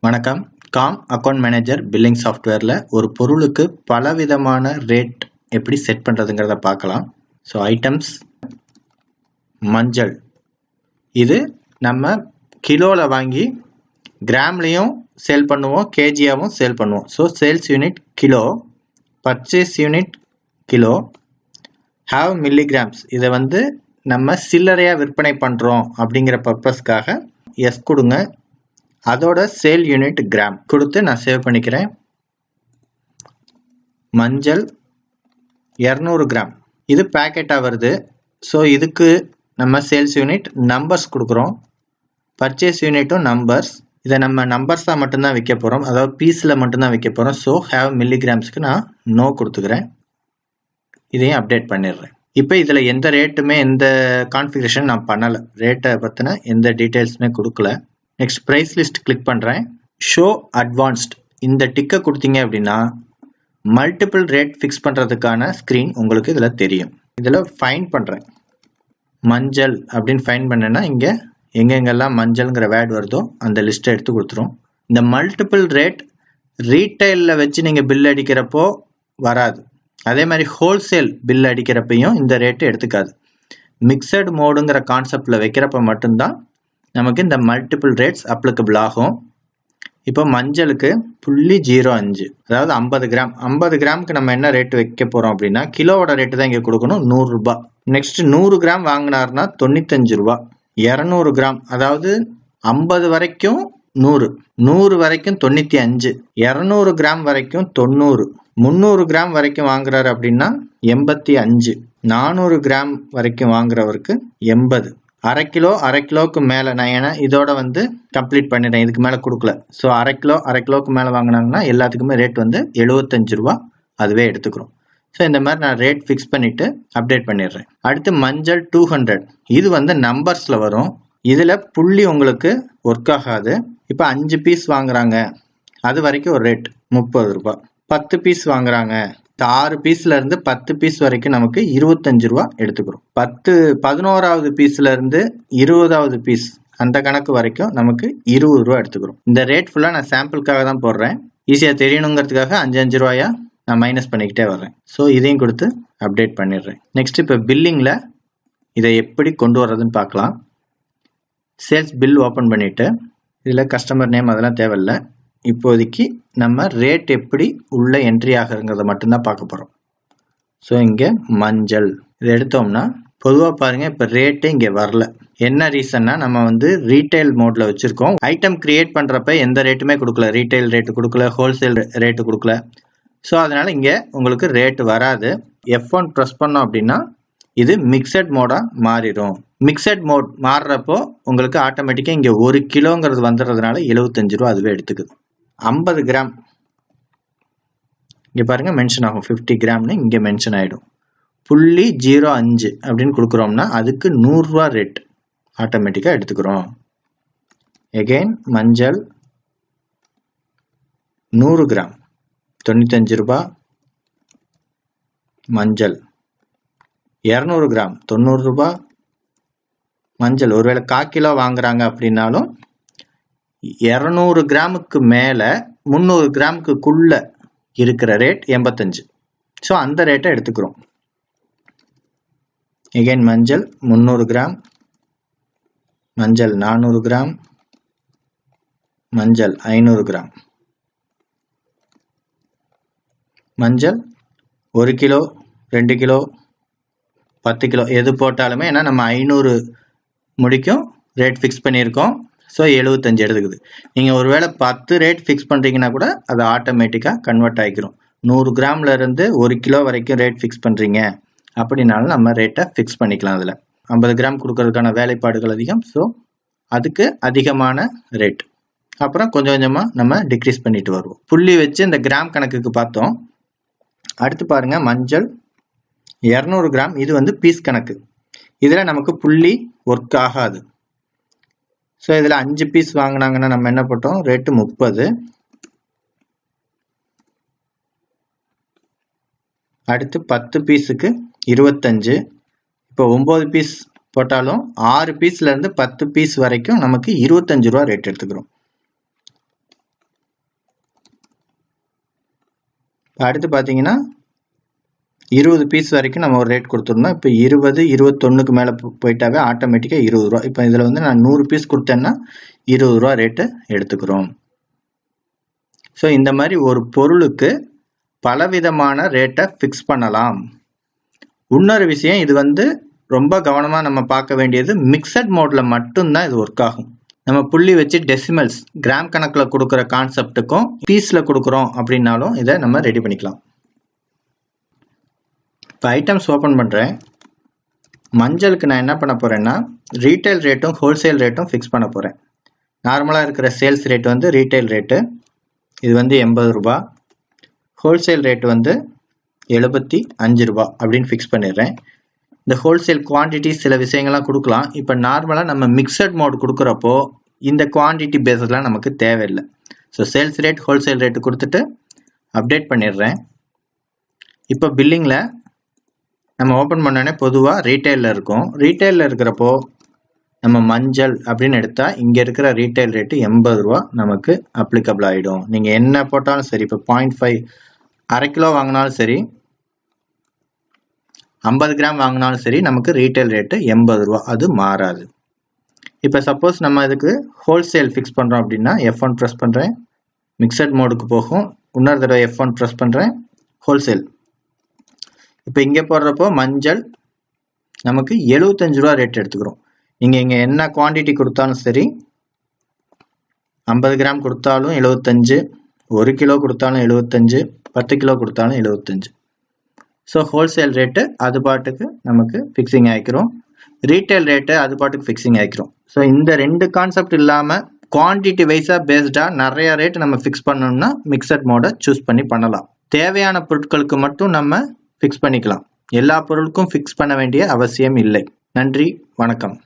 வணக்கம். Com account manager billing சாஃப்ட்வேரில் ஒரு பொருளுக்கு பலவிதமான ரேட் எப்படி செட் பண்ணுறதுங்கிறத பார்க்கலாம். ஸோ ஐட்டம்ஸ் மஞ்சள், இது நம்ம கிலோவில் வாங்கி கிராம்லேயும் சேல் பண்ணுவோம், கேஜியாகவும் சேல் பண்ணுவோம். So sales unit kilo, purchase unit kilo, have milligrams, இதை நம்ம சில்லறையாக விற்பனை பண்ணுறோம் அப்படிங்கிற பர்பஸ்க்காக எஸ் கொடுங்க. அதோட சேல் யூனிட் கிராம் கொடுத்து நான் சேவ் பண்ணிக்கிறேன். மஞ்சள் 200 கிராம், இது பேக்கெட்டாக வருது. ஸோ இதுக்கு நம்ம சேல்ஸ் யூனிட் நம்பர்ஸ் கொடுக்குறோம். பர்ச்சேஸ் யூனிட்டும் நம்பர்ஸ், இதை நம்ம நம்பர்ஸாக மட்டும்தான் விற்க போகிறோம், அதாவது பீஸில் மட்டும்தான் விற்க போகிறோம். ஸோ ஹேவ் மில்லிகிராம்ஸ்க்கு நான் நோ கொடுத்துக்கிறேன். இதையும் அப்டேட் பண்ணிடுறேன். இப்போ இதில் எந்த ரேட்டுமே எந்த கான்ஃபிகரேஷன் நான் பண்ணலை, ரேட்டை பற்றின எந்த டீட்டெயில்ஸுமே கொடுக்கல. நெக்ஸ்ட் ப்ரைஸ் லிஸ்ட் கிளிக் பண்ணுறேன். ஷோ அட்வான்ஸ்ட், இந்த டிக்கை கொடுத்தீங்க அப்படின்னா மல்டிபிள் ரேட் ஃபிக்ஸ் பண்ணுறதுக்கான ஸ்க்ரீன் உங்களுக்கு இதில் தெரியும். இதில் ஃபைன் பண்ணுறேன். மஞ்சள் அப்படின்னு ஃபைன் பண்ணேன்னா இங்கே எங்கெங்கெல்லாம் மஞ்சள்ங்கிற வேர்டு வருதோ அந்த லிஸ்ட்டை எடுத்து கொடுத்துரும். இந்த மல்டிபிள் ரேட் ரீட்டைலில் வச்சு நீங்கள் பில் அடிக்கிறப்போ வராது. அதே மாதிரி ஹோல்சேல் பில் அடிக்கிறப்பையும் இந்த ரேட்டு எடுத்துக்காது. மிக்சட் மோடுங்கிற கான்செப்டில் வைக்கிறப்ப மட்டும்தான் நமக்கு இந்த மல்டிபிள் ரேட்ஸ் அப்ளிகபிள் ஆகும். இப்போ மஞ்சளுக்கு 0.05, அதாவது 50 கிராம். 50 கிராமுக்கு நம்ம என்ன ரேட்டு வைக்க போகிறோம் அப்படின்னா கிலோவோட ரேட்டு தான் இங்கே கொடுக்கணும், 100 ரூபா. நெக்ஸ்ட் 100 கிராம் வாங்கினார்னா 95 ரூபா. 200 கிராம், அதாவது 50 வரைக்கும் 100, 100 வரைக்கும் 95, 200 கிராம் வரைக்கும் 90, 300 கிராம் வரைக்கும் வாங்குறாரு அப்படின்னா 85, 400 கிராம் வரைக்கும் வாங்குறவருக்கு 80. அரை கிலோவுக்கு மேலே நான் ஏன்னா இதோட கம்ப்ளீட் பண்ணிட்டேன், இதுக்கு மேலே கொடுக்கல. ஸோ அரை கிலோவுக்கு மேலே வாங்கினாங்கன்னா எல்லாத்துக்குமே ரேட் 75 ரூபா அதுவே எடுத்துக்கிறோம். ஸோ இந்த மாதிரி நான் ரேட் ஃபிக்ஸ் பண்ணிவிட்டு அப்டேட் பண்ணிடுறேன். அடுத்து மஞ்சள் 200, இது நம்பர்ஸில் வரும். இதில் புள்ளி உங்களுக்கு ஒர்க் ஆகாது. இப்போ 5 பீஸ் வாங்குறாங்க, அது வரைக்கும் ஒரு ரேட் 30 ரூபா. 10 பீஸ் வாங்குறாங்க, 6 பீஸ்ல இருந்து 10 பீஸ் வரைக்கும் நமக்கு 25 ரூபா எடுத்துக்கிறோம். 11வது பீஸ்ல இருந்து 20வது பீஸ் அந்த கணக்கு வரைக்கும் நமக்கு 20 ரூபா எடுத்துக்கிறோம். இந்த ரேட் ஃபுல்லா நான் சாம்பிளுக்காக தான் போடுறேன், ஈஸியா தெரியணுங்கிறதுக்காக 5 ரூபாயா நான் மைனஸ் பண்ணிக்கிட்டே வர்றேன். ஸோ இதையும் கொடுத்து அப்டேட் பண்ணிடுறேன். நெக்ஸ்ட் இப்போ பில்லிங்ல இதை எப்படி கொண்டு வர்றதுன்னு பார்க்கலாம். சேல்ஸ் பில் ஓப்பன் பண்ணிட்டு இதில் கஸ்டமர் நேம் அதெல்லாம் தேவையில்லை. இப்போதைக்கு நம்ம ரேட் எப்படி உள்ள என்ட்ரி ஆகுறங்கிறத மட்டும்தான் பார்க்க போகிறோம். ஸோ இங்கே மஞ்சள் இதை எடுத்தோம்னா பொதுவாக பாருங்கள், இப்போ ரேட்டு இங்கே வரல. என்ன ரீசன்னா நம்ம ரீட்டைல் மோடில் வச்சுருக்கோம். ஐட்டம் கிரியேட் பண்ணுறப்ப எந்த ரேட்டுமே கொடுக்கல, ரீட்டைல் ரேட்டு கொடுக்கல, ஹோல்சேல் ரேட்டு கொடுக்கல. ஸோ அதனால் இங்கே உங்களுக்கு ரேட்டு வராது. F1 ப்ரெஸ் பண்ணோம் அப்படின்னா இது மிக்சட் மோடாக மாறிடும். மிக்சட் மோட் மாறுறப்போ உங்களுக்கு ஆட்டோமேட்டிக்காக இங்கே 1 கிலோங்கிறது வந்துடுறதுனால 75 ரூபா அதுவே எடுத்துக்குது. 50 கிராம் இங்கே பாருங்கள் மென்ஷன் ஆகும், 50 கிராம்னு இங்கே மென்ஷன் ஆகிடும். 0.05 அப்படின்னு கொடுக்குறோம்னா அதுக்கு 100 ரூபா ரேட் ஆட்டோமேட்டிக்காக எடுத்துக்கிறோம். எகெயின் மஞ்சள் 100 கிராம் 95 ரூபா. மஞ்சள் 200 கிராம் 90 ரூபா. மஞ்சள் ஒருவேளை 1/4 கிலோ வாங்குறாங்க அப்படின்னாலும் 200 கிராமுக்கு மேலே 300 கிராமுக்குள்ள இருக்கிற ரேட் 85. ஸோ அந்த ரேட்டை எடுத்துக்கிறோம். எகைன் மஞ்சள் 300 கிராம், மஞ்சள் 400 கிராம், மஞ்சள் 500 கிராம். மஞ்சள் 1 கிலோ 2 கிலோ 10 கிலோ எது போட்டாலுமே, ஏன்னா நம்ம 500 முடிக்கும் ரேட் ஃபிக்ஸ் பண்ணியிருக்கோம். ஸோ 75 எடுத்துக்குது. நீங்கள் ஒருவேளை 10 ரேட் ஃபிக்ஸ் பண்ணுறீங்கன்னா கூட அது ஆட்டோமேட்டிக்காக கன்வெர்ட் ஆகிக்கிறோம். 100 கிராமில் இருந்து 1 கிலோ வரைக்கும் ரேட் ஃபிக்ஸ் பண்ணுறீங்க அப்படின்னாலும் நம்ம ரேட்டை ஃபிக்ஸ் பண்ணிக்கலாம். அதில் 50 கிராம் கொடுக்கறதுக்கான வேலைப்பாடுகள் அதிகம். ஸோ அதுக்கு அதிகமான ரேட். அப்புறம் கொஞ்சம் கொஞ்சமாக நம்ம டிக்ரீஸ் பண்ணிட்டு வருவோம். புள்ளி வச்சு இந்த கிராம் கணக்குக்கு பார்த்தோம். அடுத்து பாருங்கள் மஞ்சள் 200 கிராம், இது பீஸ் கணக்கு. இதில் நமக்கு புள்ளி ஒர்க் ஆகாது. ஸோ இதில் 5 பீஸ் வாங்கினாங்கன்னா நம்ம என்ன போட்டோம், ரேட்டு 30. அடுத்து 10 பீஸுக்கு 25. இப்போ 9 பீஸ் போட்டாலும் 6 பீஸ்லேருந்து 10 பீஸ் வரைக்கும் நமக்கு 25 ரூபா ரேட் எடுத்துக்கிறோம். அடுத்து பார்த்தீங்கன்னா 20 பீஸ் வரைக்கும் நம்ம ஒரு ரேட் கொடுத்துருந்தோம். இப்போ 20, 21க்கு மேலே போயிட்டாவே ஆட்டோமேட்டிக்காக 20 ரூபா. இப்போ இதில் வந்து நான் 100 பீஸ் கொடுத்தேன்னா 20 ரூபா ரேட்டு எடுத்துக்கிறோம். ஸோ இந்த மாதிரி ஒரு பொருளுக்கு பலவிதமான ரேட்டை ஃபிக்ஸ் பண்ணலாம். இன்னொரு விஷயம், இது வந்து ரொம்ப கவனமாக நம்ம பார்க்க வேண்டியது, மிக்சட் மோடில் மட்டும்தான் இது ஒர்க் ஆகும். நம்ம புள்ளி வச்சு டெசிமல்ஸ் கிராம் கணக்கில் கொடுக்குற கான்செப்டுக்கும் பீஸில் கொடுக்குறோம் அப்படின்னாலும் இதை நம்ம ரெடி பண்ணிக்கலாம். இப்போ ஐட்டம்ஸ் ஓப்பன் பண்ணுறேன். மஞ்சளுக்கு நான் என்ன பண்ண போகிறேன்னா ரீட்டைல் ரேட்டும் ஹோல்சேல் ரேட்டும் ஃபிக்ஸ் பண்ண போகிறேன். நார்மலாக இருக்கிற சேல்ஸ் ரேட் வந்து ரீட்டைல் ரேட்டு, இது வந்து 80 ரூபா. ஹோல்சேல் ரேட் வந்து 75 ரூபா அப்படின்னு ஃபிக்ஸ் பண்ணிடுறேன். இந்த ஹோல்சேல் குவான்டிட்டி சில விஷயங்கள்லாம் கொடுக்கலாம். இப்போ நார்மலாக நம்ம மிக்சட் மோட் கொடுக்குறப்போ இந்த குவான்டிட்டி பேஸஸ்லாம் நமக்கு தேவையில்லை. So sales rate wholesale rate கொடுத்துட்டு அப்டேட் பண்ணிடுறேன். இப்போ பில்லிங்கில் நம்ம ஓப்பன் பண்ணோடனே பொதுவாக ரீட்டைலில் இருக்கும். ரீட்டைலில் இருக்கிறப்போ நம்ம மஞ்சள் அப்படின்னு எடுத்தால் இங்கே இருக்கிற ரீட்டைல் ரேட்டு 80 ரூபா நமக்கு அப்ளிகபிள் ஆகிடும். நீங்கள் என்ன போட்டாலும் சரி, இப்போ 0.5 1/2 கிலோ வாங்கினாலும் சரி, 50 கிராம் வாங்கினாலும் சரி, நமக்கு ரீட்டைல் ரேட்டு 80 ரூபா, அது மாறாது. இப்போ சப்போஸ் நம்ம இதுக்கு ஹோல்சேல் ஃபிக்ஸ் பண்ணுறோம் அப்படின்னா F1 ப்ரெஸ் பண்ணுறேன், மிக்சட் மோடுக்கு போகும். இன்னொரு தடவை F1 ப்ரெஸ் பண்ணுறேன், ஹோல்சேல். இப்போ இங்கே போடுறப்போ மஞ்சள் நமக்கு 75 ரூபா ரேட் எடுத்துக்கிறோம். நீங்கள் இங்கே என்ன குவான்டிட்டி கொடுத்தாலும் சரி, 50 கிராம் கொடுத்தாலும் 75, 1 கிலோ கொடுத்தாலும் 75, 10 கிலோ கொடுத்தாலும் 75. ஸோ ஹோல்சேல் ரேட்டு அது பாட்டுக்கு நமக்கு ஃபிக்ஸிங் ஆகிக்கிறோம், ரீட்டைல் ரேட்டு அது பாட்டுக்கு ஃபிக்ஸிங் ஆகிக்கிறோம். ஸோ இந்த 2 கான்செப்ட் இல்லாமல் குவான்டிட்டி வைஸாக பேஸ்டாக நிறைய ரேட்டு நம்ம ஃபிக்ஸ் பண்ணணும்னா மிக்சட் மோடை சூஸ் பண்ணலாம். தேவையான பொருட்களுக்கு மட்டும் நம்ம ஃபிக்ஸ் பண்ணிக்கலாம். எல்லா பொருளுக்கும் ஃபிக்ஸ் பண்ண வேண்டிய அவசியம் இல்லை. நன்றி, வணக்கம்.